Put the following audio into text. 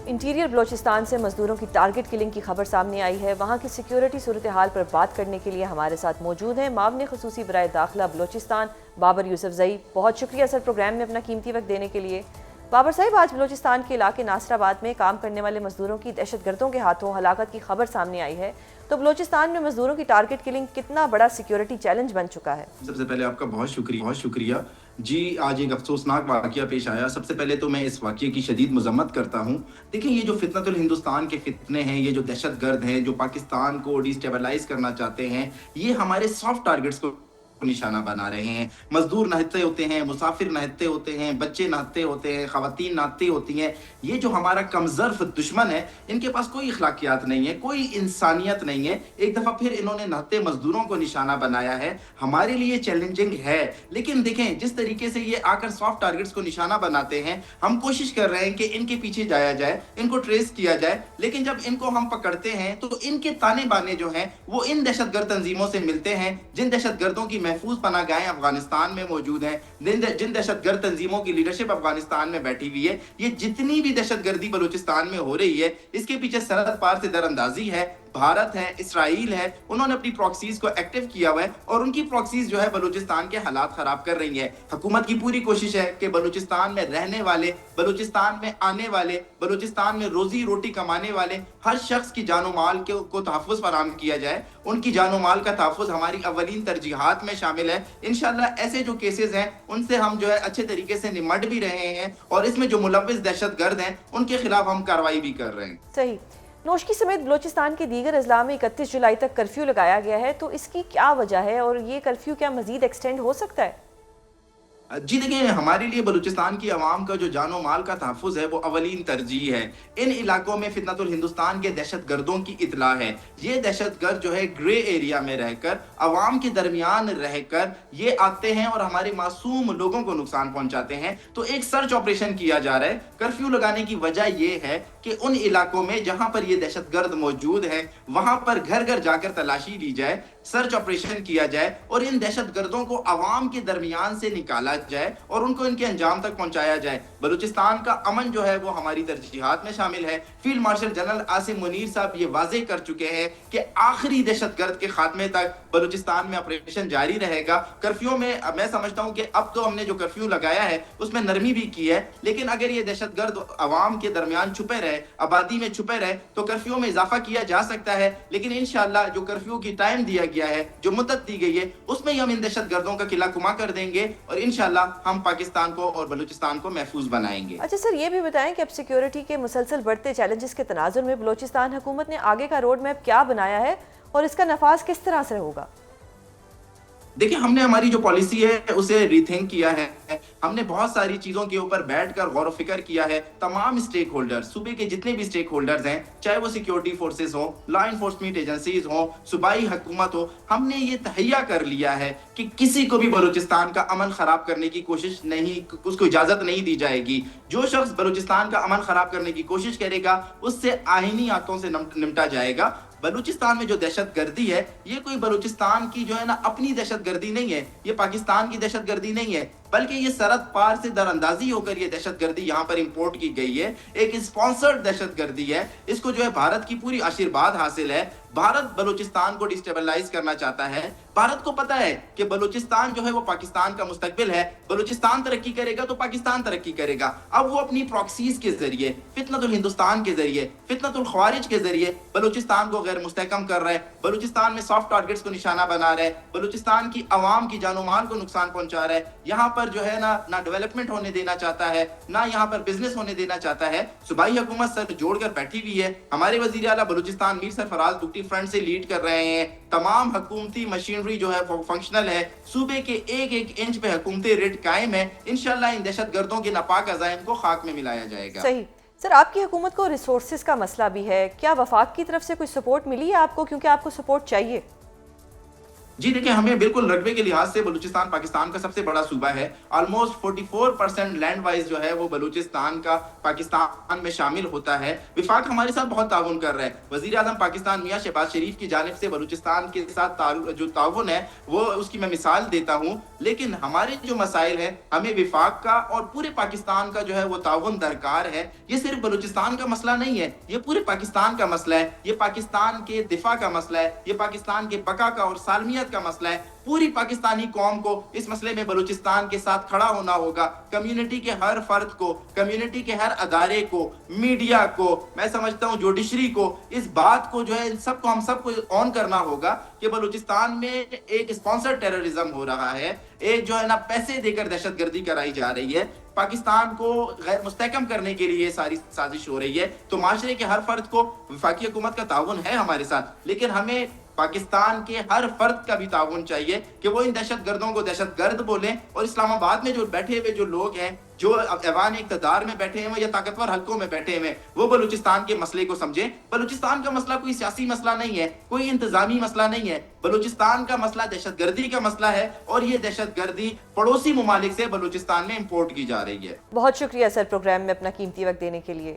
Interior Balochistan سے مزدوروں کی ٹارگٹ کلنگ کی خبر سامنے آئی ہے۔ وہاں کی سیکیورٹی صورتحال پر بات کرنے کے لیے ہمارے ساتھ موجود ہیں معاون خصوصی برائے داخلہ بلوچستان بابر یوسف زئی۔ بہت شکریہ سر پروگرام میں اپنا قیمتی وقت دینے کے لیے۔ بابر صاحب، آج بلوچستان کے علاقے ناصر آباد میں کام کرنے والے مزدوروں کی دہشت گردوں کے ہاتھوں ہلاکت کی خبر سامنے آئی ہے، تو بلوچستان میں مزدوروں کی ٹارگٹ کلنگ کتنا بڑا سیکیورٹی چیلنج بن چکا ہے؟ سب سے پہلے آپ کا بہت شکریہ جی۔ آج ایک افسوسناک واقعہ پیش آیا۔ سب سے پہلے تو میں اس واقعے کی شدید مذمت کرتا ہوں۔ دیکھیں، یہ جو فتنۃ الہندوستان کے فتنے ہیں، یہ جو دہشت گرد ہیں جو پاکستان کو ڈیسٹیبلائز کرنا چاہتے ہیں، یہ ہمارے سافٹ ٹارگٹس کو نشانہ بنا رہے ہیں۔ مزدور نہتے ہوتے ہیں، مسافر نہتے ہوتے ہیں، بچے نہتے ہوتے ہیں، خواتین نہتی ہوتی ہیں۔ یہ جو ہمارا کمظرف دشمن ہے، ان کے پاس کوئی اخلاقیات نہیں ہے، کوئی انسانیت نہیں ہے۔ ایک دفعہ پھر انہوں نے نہتے مزدوروں کو نشانہ بنایا ہے۔ ہمارے لیے چیلنجنگ ہے، لیکن دیکھیں جس طریقے سے یہ آ کر سافٹ ٹارگٹس کو نشانہ بناتے ہیں، ہم کوشش کر رہے ہیں کہ ان کے پیچھے جایا جائے، ان کو ٹریس کیا جائے، لیکن جب ان کو ہم پکڑتے ہیں تو ان کے تانے بانے جو ہیں وہ ان دہشت گرد تنظیموں سے ملتے ہیں جن دہشت گردوں کی محفوظ پناہ گاہیں افغانستان میں موجود ہیں، جن دہشت گرد تنظیموں کی لیڈرشپ افغانستان میں بیٹھی ہوئی ہے۔ یہ جتنی بھی دہشت گردی بلوچستان میں ہو رہی ہے، اس کے پیچھے سرحد پار سے در اندازی ہے، بھارت ہے، اسرائیل ہے۔ انہوں نے اپنی پراکسیز کو ایکٹیو کیا ہوا ہے اور ان کی پراکسیز جو ہے بلوچستان کے حالات خراب کر رہی ہیں۔ حکومت کی پوری کوشش ہے کہ بلوچستان میں رہنے والے، بلوچستان میں آنے والے، بلوچستان میں روزی روٹی کمانے والے ہر شخص کی جان و مال کو تحفظ فراہم کیا جائے۔ ان کی جان و مال کا تحفظ ہماری اولین ترجیحات میں شامل ہے۔ انشاءاللہ ایسے جو کیسز ہیں ان سے ہم جو ہے اچھے طریقے سے نمٹ بھی رہے ہیں، اور اس میں جو ملوث دہشت گرد ہیں ان کے خلاف ہم کارروائی بھی کر رہے ہیں۔ صحیح۔ نوشکی سمیت بلوچستان کے دیگر اضلاع میں 31 جولائی تک کرفیو لگایا گیا ہے، تو اس کی کیا وجہ ہے اور یہ کرفیو کیا مزید ایکسٹینڈ ہو سکتا ہے؟ جی دیکھیں، ہمارے لیے بلوچستان کی عوام کا جو جان و مال کا تحفظ ہے وہ اولین ترجیح ہے۔ ان علاقوں میں فتنۃ الہندوستان کے دہشت گردوں کی اطلاع ہے۔ یہ دہشت گرد جو ہے گرے ایریا میں رہ کر، عوام کے درمیان رہ کر یہ آتے ہیں اور ہمارے معصوم لوگوں کو نقصان پہنچاتے ہیں۔ تو ایک سرچ آپریشن کیا جا رہا ہے۔ کرفیو لگانے کی وجہ یہ ہے کہ ان علاقوں میں جہاں پر یہ دہشت گرد موجود ہیں وہاں پر گھر گھر جا کر تلاشی لی جائے، سرچ آپریشن کیا جائے اور ان دہشت گردوں کو عوام کے درمیان سے نکالا جائے اور ان کو ان کے انجام تک پہنچایا جائے۔ بلوچستان کا امن جو ہے وہ ہماری ترجیحات میں شامل ہے۔ Field marshal general Asim Munir صاحب یہ واضح کر چکے ہیں کہ آخری دہشت گرد کے خاتمے تک بلوچستان میں آپریشن جاری رہے گا۔ کرفیو میں میں سمجھتا ہوں کہ اب تو ہم نے جو کرفیو لگایا ہے اس میں نرمی بھی کی ہے، لیکن اگر یہ دہشت گرد عوام کے درمیان چھپے رہے، آبادی میں چھپے رہے، تو کرفیو میں اضافہ کیا جا سکتا ہے۔ لیکن انشاءاللہ جو کرفیو کی ٹائم دیا گیا ہے، جو مدت دی گئی ہے، اس میں ہی ہم ان دہشت گردوں کا قلعہ کما کر دیں گے اور انشاءاللہ ہم پاکستان کو اور بلوچستان کو محفوظ بنائیں گے۔ اچھا سر، یہ بھی بتائیں کہ اب سیکیورٹی کے مسلسل بڑھتے چیلنجز کے تناظر میں بلوچستان حکومت نے آگے کا روڈ میپ کیا بنایا ہے اور اس کا نفاذ کس طرح سے ہوگا؟ دیکھیں، ہم نے ہماری جو پالیسی ہے اسے ری تھنک کیا ہے۔ ہم نے بہت ساری چیزوں کے اوپر بیٹھ کر غور و فکر کیا ہے۔ تمام اسٹیک ہولڈر، صوبے کے جتنے بھی اسٹیک ہولڈرز ہیں، چاہے وہ سیکیورٹی فورسز ہوں، لا انفورسمنٹ ایجنسیز ہوں، صوبائی حکومت ہو، ہم نے یہ تہیہ کر لیا ہے کہ کسی کو بھی بلوچستان کا امن خراب کرنے کی کوشش نہیں، اس کو اجازت نہیں دی جائے گی۔ جو شخص بلوچستان کا امن خراب کرنے کی کوشش کرے گا اس سے آئینی ہاتھوں سے نمٹا جائے گا۔ بلوچستان میں جو دہشت گردی ہے، یہ کوئی بلوچستان کی جو ہے نا اپنی دہشت گردی نہیں ہے، یہ پاکستان کی دہشت گردی نہیں ہے، بلکہ یہ سرحد پار سے در اندازی ہو کر یہ دہشت گردی یہاں پر امپورٹ کی گئی ہے۔ ایک اسپانسرڈ دہشت گردی ہے، اس کو جو ہے بھارت کی پوری آشیرواد حاصل ہے۔ بھارت بلوچستان کو ڈیسٹیبلائز کرنا چاہتا ہے۔ بھارت کو پتا ہے کہ بلوچستان جو ہے وہ پاکستان کا مستقبل ہے، بلوچستان ترقی کرے گا تو پاکستان ترقی کرے گا۔ اب وہ اپنی پراکسیز کے ذریعے، فتنۃ الہندوستان کے ذریعے، فتنۃ الخوارج کے ذریعے بلوچستان کو غیر مستحکم کر رہا ہے، بلوچستان میں سافٹ ٹارگٹس کو نشانہ بنا رہا ہے، بلوچستان کی عوام کی جان و مال کو نقصان پہنچا رہا ہے۔ یہاں پر جو ہے نہ ڈیولپمنٹ ہونے دینا چاہتا ہے، نہ یہاں پر بزنس ہونے دینا چاہتا ہے۔ صوبائی حکومت سر جوڑ کر بیٹھی ہوئی ہے۔ ہمارے وزیر اعلیٰ بلوچستان میر سرفراز بگٹی فرنٹ سے لیڈ کر رہے ہیں۔ تمام حکومتی مشینری جو ہے فنکشنل ہے، صوبے کے ایک ایک انچ پہ حکومتی ریٹ قائم ہے۔ انشاءاللہ ان دہشت گردوں کے ناپاک عزائم کو خاک میں ملایا جائے گا۔ صحیح۔ سر، آپ کی حکومت کو ریسورسز کا مسئلہ بھی ہے، کیا وفاق کی طرف سے کوئی سپورٹ ملی ہے آپ کو، کیونکہ آپ کو سپورٹ چاہیے؟ جی دیکھیں، ہمیں بالکل رقبے کے لحاظ سے بلوچستان پاکستان کا سب سے بڑا صوبہ ہے. آلموسٹ 44% لینڈ وائز جو ہے وہ بلوچستان کا پاکستان میں شامل ہوتا ہے. وفاق ہمارے ساتھ بہت تعاون کر رہا ہے. وزیر اعظم پاکستان میاں شہباز شریف کی جانب سے بلوچستان کے ساتھ جو تعاون ہے وہ اس کی میں مثال دیتا ہوں. لیکن ہمارے جو مسائل ہیں، ہمیں وفاق کا اور پورے پاکستان کا جو ہے وہ تعاون درکار ہے. یہ صرف بلوچستان کا مسئلہ نہیں ہے، یہ پورے پاکستان کا مسئلہ ہے. یہ پاکستان کے دفاع کا مسئلہ ہے، یہ پاکستان کے بقا کا اور سالمیت کا مسئلہ ہے. پوری پاکستانی قوم کو اس مسئلے میں بلوچستان کے ساتھ کھڑا ہونا ہوگا. کمیونٹی کے ہر فرد کو، کمیونٹی کے ہر ادارے کو، میڈیا کو، میں سمجھتا ہوں جوڈیشری کو، اس بات کو جو ہے ہم سب کو آن کرنا ہوگا کہ بلوچستان میں ایک اسپانسر ٹیررزم ہو رہا ہے. ایک جو ہے نا پیسے دے کر دہشت گردی کرائی جا رہی ہے. پاکستان کو غیر مستحکم کرنے کے لیے ساری سازش ہو رہی ہے. تو معاشرے کے ہر فرد کو، وفاقی حکومت کا تعاون ہے ہمارے ساتھ، لیکن ہمیں پاکستان کے ہر فرد کا بھی تعاون چاہیے کہ وہ ان دہشت گردوں کو دہشت گرد بولیں. اور اسلام آباد میں جو بیٹھے ہوئے جو لوگ ہیں، جو ایوان اقتدار میں بیٹھے ہیں یا طاقتور حلقوں میں بیٹھے ہیں، وہ بلوچستان کے مسئلے کو سمجھیں. بلوچستان کا مسئلہ کوئی سیاسی مسئلہ نہیں ہے، کوئی انتظامی مسئلہ نہیں ہے. بلوچستان کا مسئلہ دہشت گردی کا مسئلہ ہے، اور یہ دہشت گردی پڑوسی ممالک سے بلوچستان میں امپورٹ کی جا رہی ہے. بہت شکریہ سر پروگرام میں اپنا قیمتی وقت دینے کے لیے.